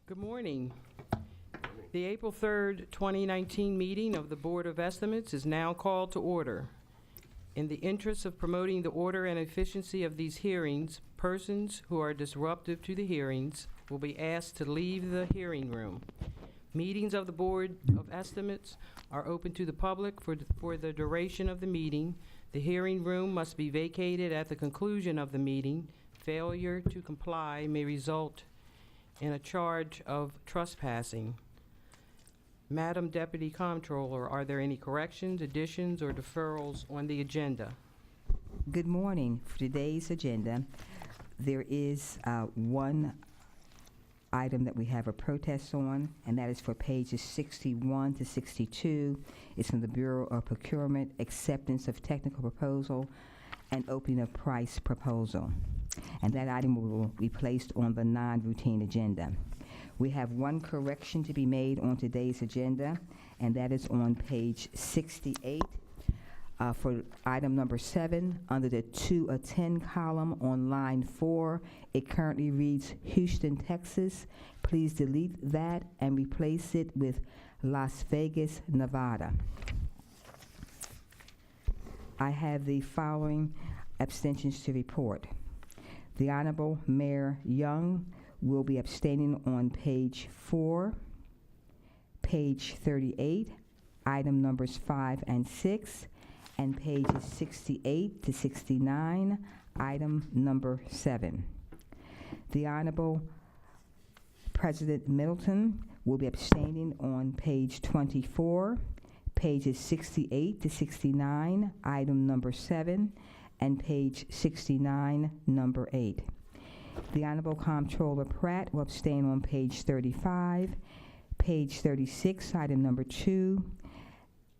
Good morning. The April 3rd, 2019 meeting of the Board of Estimates is now called to order. In the interest of promoting the order and efficiency of these hearings, persons who are disruptive to the hearings will be asked to leave the hearing room. Meetings of the Board of Estimates are open to the public for the duration of the meeting. The hearing room must be vacated at the conclusion of the meeting. Failure to comply may result in a charge of trespassing. Madam Deputy Comptroller, are there any corrections, additions, or deferrals on the agenda? Good morning. For today's agenda, there is one item that we have a protest on, and that is for pages 61 to 62. It's from the Bureau of Procurement, acceptance of technical proposal and opening of price proposal. And that item will be placed on the non-routine agenda. We have one correction to be made on today's agenda, and that is on page 68. For item number 7, under the 2-10 column on line 4, it currently reads Houston, Texas. Please delete that and replace it with Las Vegas, Nevada. I have the following abstentions to report. The Honorable Mayor Young will be abstaining on page 4, page 38, item numbers 5 and 6, and pages 68 to 69, item number 7. The Honorable President Middleton will be abstaining on page 24, pages 68 to 69, item number 7, and page 69, number 8. The Honorable Comptroller Pratt will abstain on page 35, page 36, item number 2,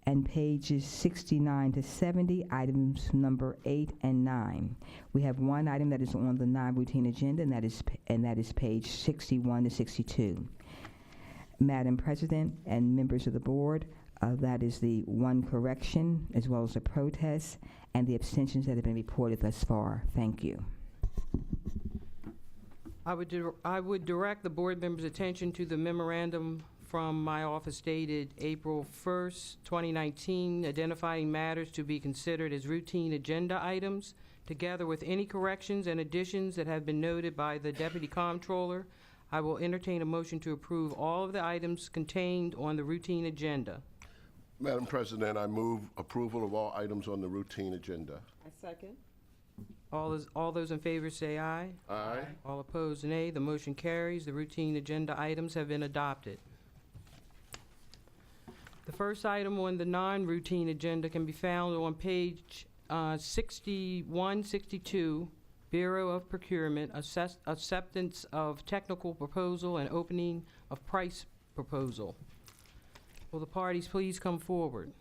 and pages 69 to 70, items number 8 and 9. We have one item that is on the non-routine agenda, and that is page 61 to 62. Madam President and members of the board, that is the one correction, as well as the protest and the abstentions that have been reported thus far. Thank you. I would direct the board members' attention to the memorandum from my office dated April 1st, 2019, identifying matters to be considered as routine agenda items, together with any corrections and additions that have been noted by the Deputy Comptroller. I will entertain a motion to approve all of the items contained on the routine agenda. Madam President, I move approval of all items on the routine agenda. I second. All those in favor say aye. Aye. All opposed, nay. The motion carries. The routine agenda items have been adopted. The first item on the non-routine agenda can be found on page 6162, Bureau of Procurement, acceptance of technical proposal and opening of price proposal. Will the parties please come forward?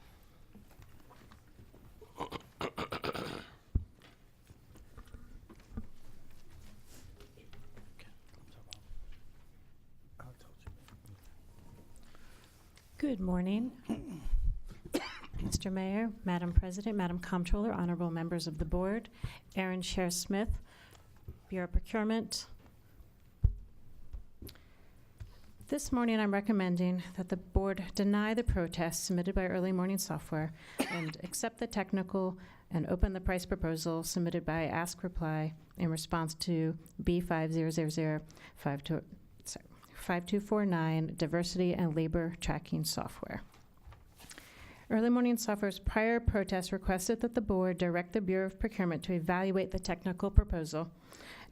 Good morning, Mr. Mayor, Madam President, Madam Comptroller, honorable members of the board, Aaron Sher Smith, Bureau of Procurement. This morning, I'm recommending that the board deny the protest submitted by Early Morning Software and accept the technical and open the price proposal submitted by Ask Reply in response to B50005249 Diversity and Labor Tracking Software. Early Morning Software's prior protest requested that the board direct the Bureau of Procurement to evaluate the technical proposal,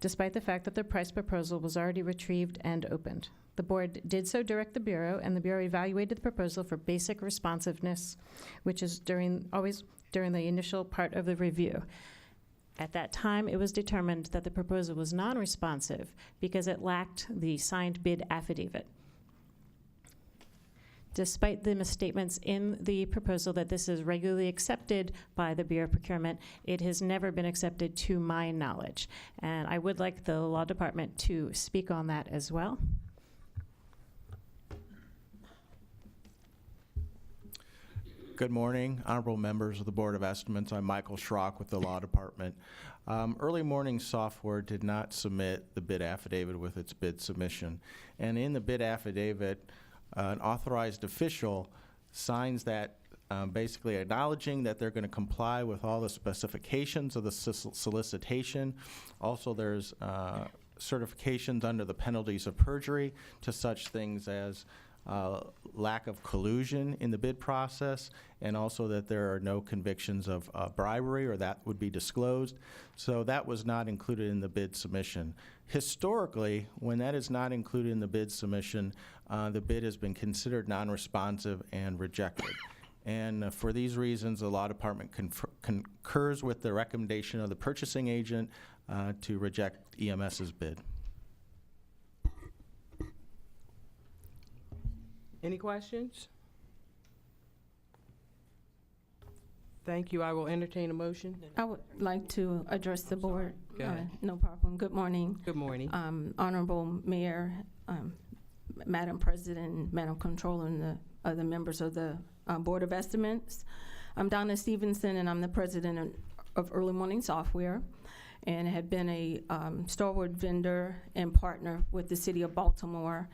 despite the fact that the price proposal was already retrieved and opened. The board did so direct the Bureau, and the Bureau evaluated the proposal for basic responsiveness, which is always during the initial part of the review. At that time, it was determined that the proposal was non-responsive because it lacked the signed bid affidavit. Despite the misstatements in the proposal that this is regularly accepted by the Bureau of Procurement, it has never been accepted to my knowledge. And I would like the Law Department to speak on that as well. Good morning, honorable members of the Board of Estimates. I'm Michael Schrock with the Law Department. Early Morning Software did not submit the bid affidavit with its bid submission. And in the bid affidavit, an authorized official signs that basically acknowledging that they're going to comply with all the specifications of the solicitation. Also, there's certifications under the penalties of perjury to such things as lack of collusion in the bid process, and also that there are no convictions of bribery or that would be disclosed. So that was not included in the bid submission. Historically, when that is not included in the bid submission, the bid has been considered non-responsive and rejected. And for these reasons, the Law Department concurs with the recommendation of the purchasing agent to reject EMS's bid. Any questions? Thank you. I will entertain a motion. I would like to address the board. Go ahead. No problem. Good morning. Good morning. Honorable Mayor, Madam President, Madam Controller, and the other members of the Board of Estimates. I'm Donna Stevenson, and I'm the president of Early Morning Software, and have been a stalwart vendor and partner with the City of Baltimore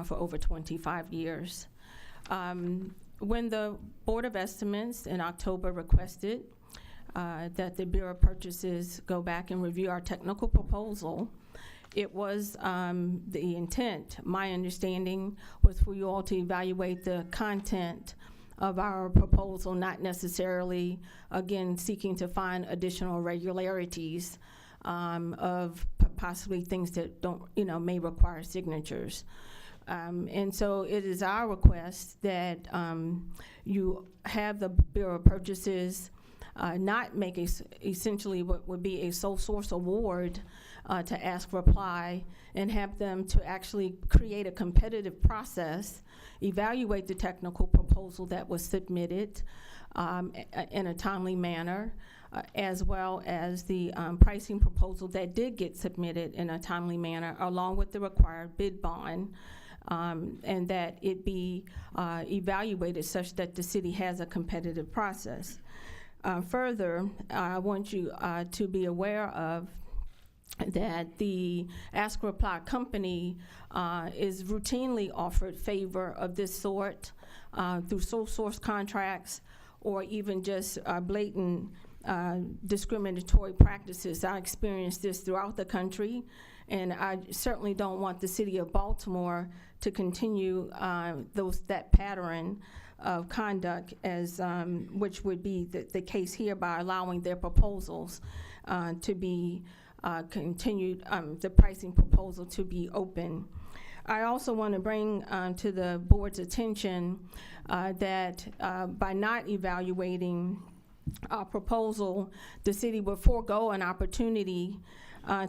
for over 25 years. When the Board of Estimates in October requested that the Bureau of Purchases go back and review our technical proposal, it was the intent, my understanding, was for you all to evaluate the content of our proposal, not necessarily, again, seeking to find additional irregularities of possibly things that don't, may require signatures. And so it is our request that you have the Bureau of Purchases not make essentially what would be a sole source award to ask reply, and have them to actually create a competitive process, evaluate the technical proposal that was submitted in a timely manner, as well as the pricing proposal that did get submitted in a timely manner, along with the required bid bond, and that it be evaluated such that the city has a competitive process. Further, I want you to be aware of that the Ask Reply company is routinely offered favor of this sort through sole source contracts, or even just blatant discriminatory practices. I experienced this throughout the country, and I certainly don't want the City of Baltimore to continue that pattern of conduct, as which would be the case here, by allowing their proposals to be continued, the pricing proposal to be open. I also want to bring to the board's attention that by not evaluating our proposal, the city will forego an opportunity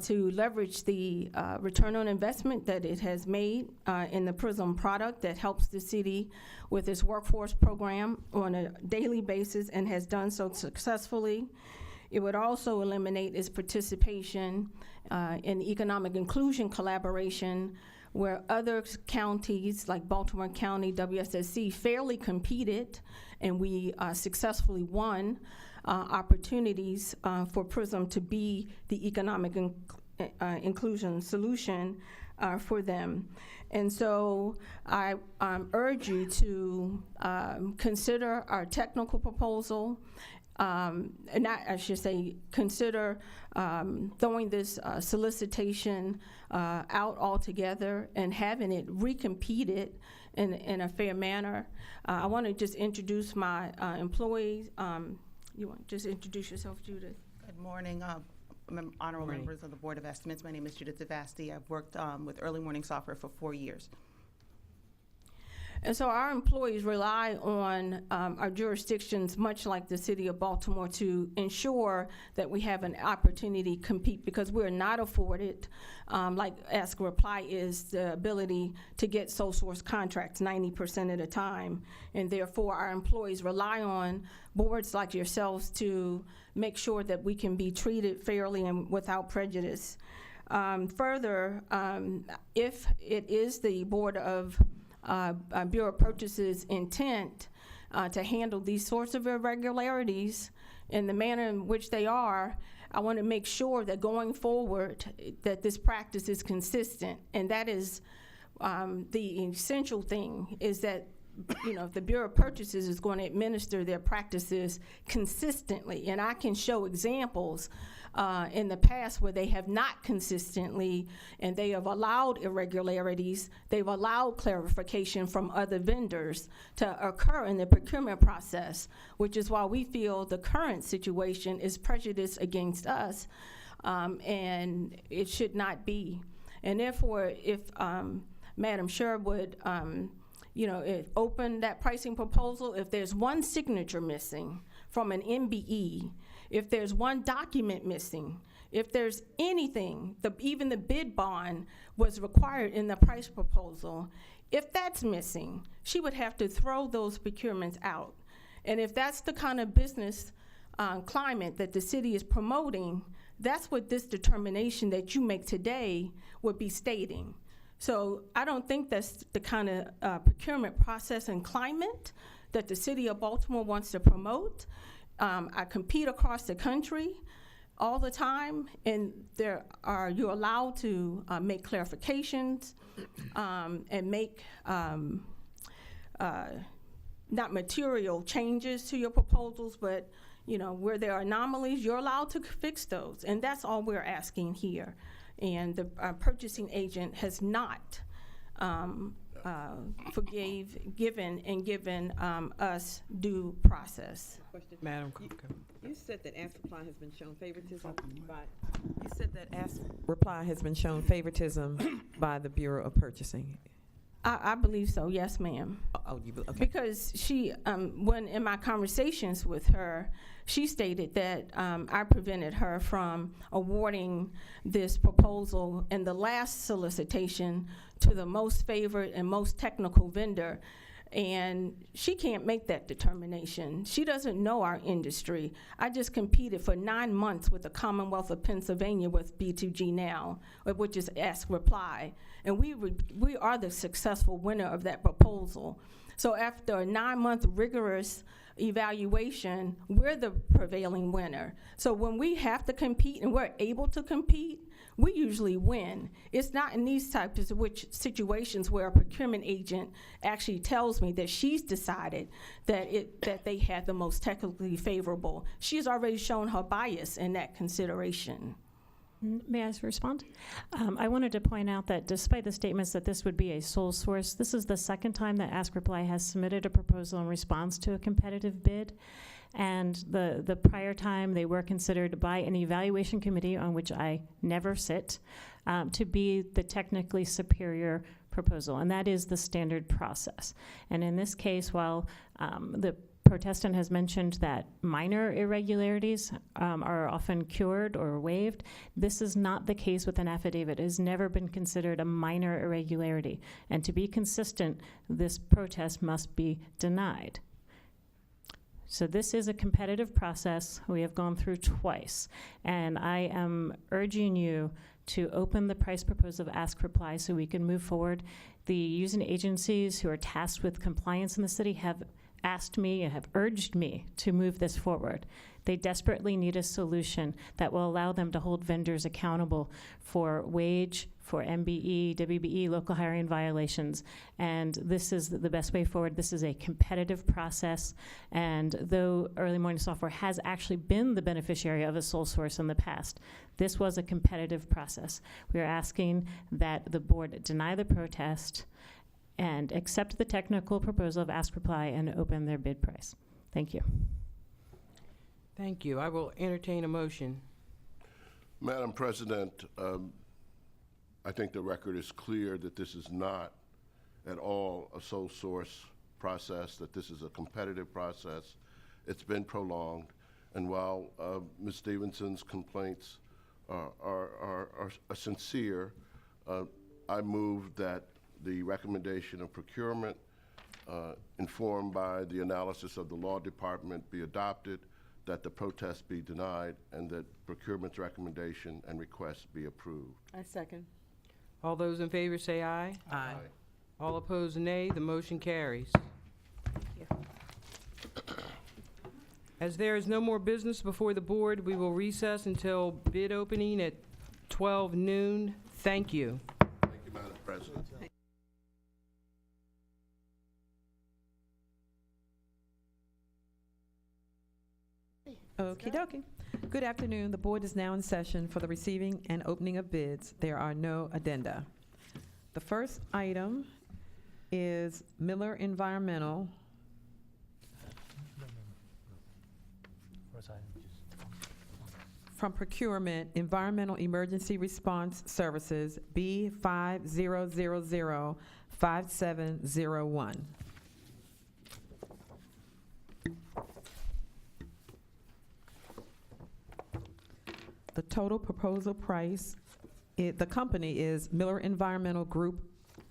to leverage the return on investment that it has made in the PRISM product that helps the city with its workforce program on a daily basis, and has done so successfully. It would also eliminate its participation in economic inclusion collaboration, where other counties like Baltimore County, WSSC, fairly competed, and we successfully won opportunities for PRISM to be the economic inclusion solution for them. And so I urge you to consider our technical proposal, I should say, consider throwing this solicitation out altogether and having it recompeted in a fair manner. I want to just introduce my employees. You want to just introduce yourself, Judith? Good morning, honorable Morning. members of the Board of Estimates. My name is Judith Devasti. I've worked with Early Morning Software for 4 years. And so our employees rely on our jurisdictions, much like the City of Baltimore, to ensure that we have an opportunity to compete, because we're not afforded, like Ask Reply is, the ability to get sole source contracts 90% of the time. And therefore, our employees rely on boards like yourselves to make sure that we can be treated fairly and without prejudice. Further, if it is the Board of Bureau of Purchases' intent to handle these sorts of irregularities in the manner in which they are, I want to make sure that going forward that this practice is consistent. And that is the essential thing, is that if the Bureau of Purchases is going to administer their practices consistently, and I can show examples in the past where they have not consistently, and they have allowed irregularities, they've allowed clarification from other vendors to occur in the procurement process, which is why we feel the current situation is prejudice against us, and it should not be. And therefore, if Madam Chair would open that pricing proposal, if there's one signature missing from an MBE, if there's one document missing, if there's anything, even the bid bond was required in the price proposal, if that's missing, she would have to throw those procurements out. And if that's the kind of business climate that the city is promoting, that's what this determination that you make today would be stating. So I don't think that's the kind of procurement process and climate that the city of Baltimore wants to promote. I compete across the country all the time, and you're allowed to make clarifications and make not material changes to your proposals, but where there are anomalies, you're allowed to fix those, and that's all we're asking here. And the purchasing agent has not given us due process. Question. Madam Clerk. You said that Ask Reply has been shown favoritism by. You said that Ask Reply has been shown favoritism by the Bureau of Purchasing. I believe so. Yes, ma'am. Oh, you okay? Because she, when in my conversations with her, she stated that I prevented her from awarding this proposal in the last solicitation to the most favored and most technical vendor. And she can't make that determination. She doesn't know our industry. I just competed for 9 months with the Commonwealth of Pennsylvania with B2G Now, which is Ask Reply. And we are the successful winner of that proposal. So after a 9-month rigorous evaluation, we're the prevailing winner. So when we have to compete and we're able to compete, we usually win. It's not in these types of situations where a procurement agent actually tells me that she's decided that they had the most technically favorable. She's already shown her bias in that consideration. May I respond? I wanted to point out that despite the statements that this would be a sole source, this is the second time that Ask Reply has submitted a proposal in response to a competitive bid. And the prior time they were considered by an evaluation committee on which I never sit to be the technically superior proposal, and that is the standard process. And in this case, while the protestant has mentioned that minor irregularities are often cured or waived, this is not the case with an affidavit. It has never been considered a minor irregularity. And to be consistent, this protest must be denied. So this is a competitive process we have gone through twice, and I am urging you to open the price proposal of Ask Reply so we can move forward. The using agencies who are tasked with compliance in the city have asked me and have urged me to move this forward. They desperately need a solution that will allow them to hold vendors accountable for wage, for MBE, WBE, local hiring violations, and this is the best way forward. This is a competitive process, and though Early Morning Software has actually been the beneficiary of a sole source in the past, this was a competitive process. We are asking that the board deny the protest and accept the technical proposal of Ask Reply and open their bid price. Thank you. Thank you. I will entertain a motion. Madam President, I think the record is clear that this is not at all a sole source process, that this is a competitive process. It's been prolonged, and while Ms. Stevenson's complaints are sincere, I move that the recommendation of procurement informed by the analysis of the law department be adopted, that the protest be denied, and that procurement's recommendation and request be approved. I second. All those in favor say aye. Aye. All opposed, nay. The motion carries. As there is no more business before the board, we will recess until bid opening at 12 noon. Thank you. Thank you, Madam President. Okie dokie. Good afternoon. The board is now in session for the receiving and opening of bids. There are no addenda. The first item is Miller Environmental. From procurement, Environmental Emergency Response Services, B50005701. The total proposal price, the company is Miller Environmental Group,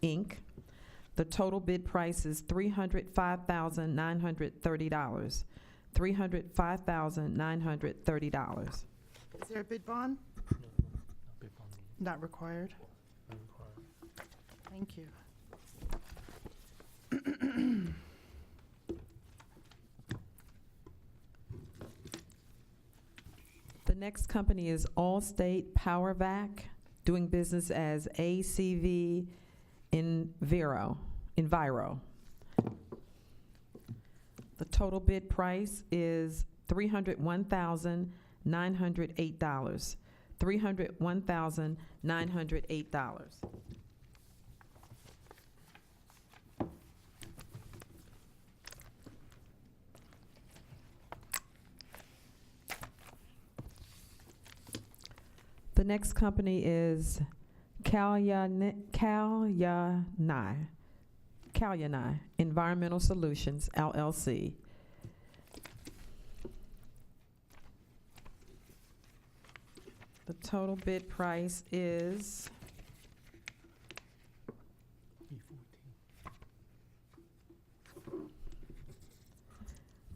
Inc. The total bid price is $305,930. $305,930. Is there a bid bond? Not required? Thank you. The next company is Allstate Power Vac, doing business as ACV Enviro. The total bid price is $301,908. $301,908. The next company is Kalyani Environmental Solutions, LLC. The total bid price is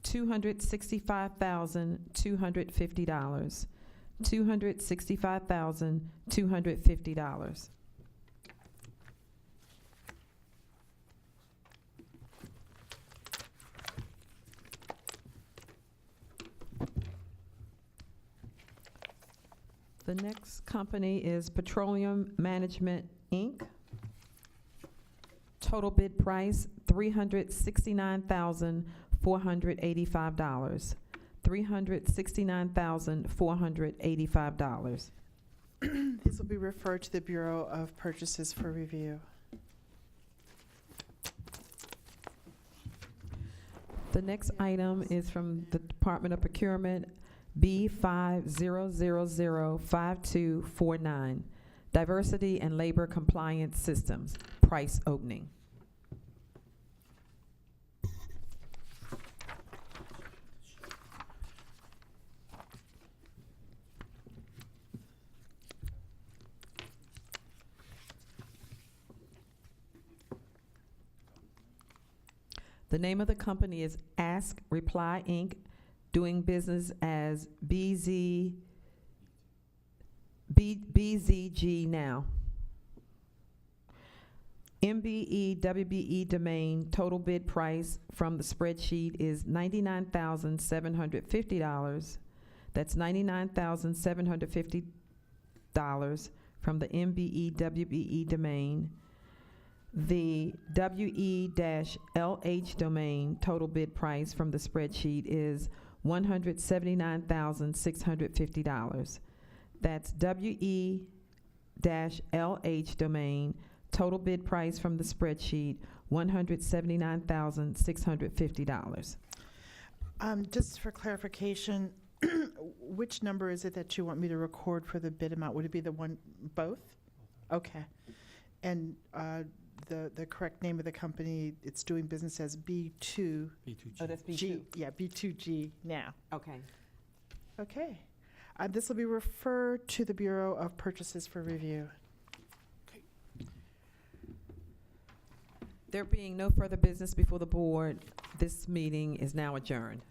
$265,250. $265,250. The next company is Petroleum Management, Inc. Total bid price, $369,485. $369,485. This will be referred to the Bureau of Purchases for review. The next item is from the Department of Procurement, B50005249, Diversity and Labor Compliance Systems, price opening. The name of the company is Ask Reply, Inc., doing business as BZG Now. MBE WBE domain, total bid price from the spreadsheet is $99,750. That's $99,750 from the MBE WBE domain. The WE-LH domain, total bid price from the spreadsheet is $179,650. That's WE-LH domain, total bid price from the spreadsheet, $179,650. Just for clarification, which number is it that you want me to record for the bid amount? Would it be the one, both? Okay. And the correct name of the company, it's doing business as B2. Oh, that's G, yeah, B2G Now. Okay. Okay. This will be referred to the Bureau of Purchases for review. There being no further business before the board, this meeting is now adjourned.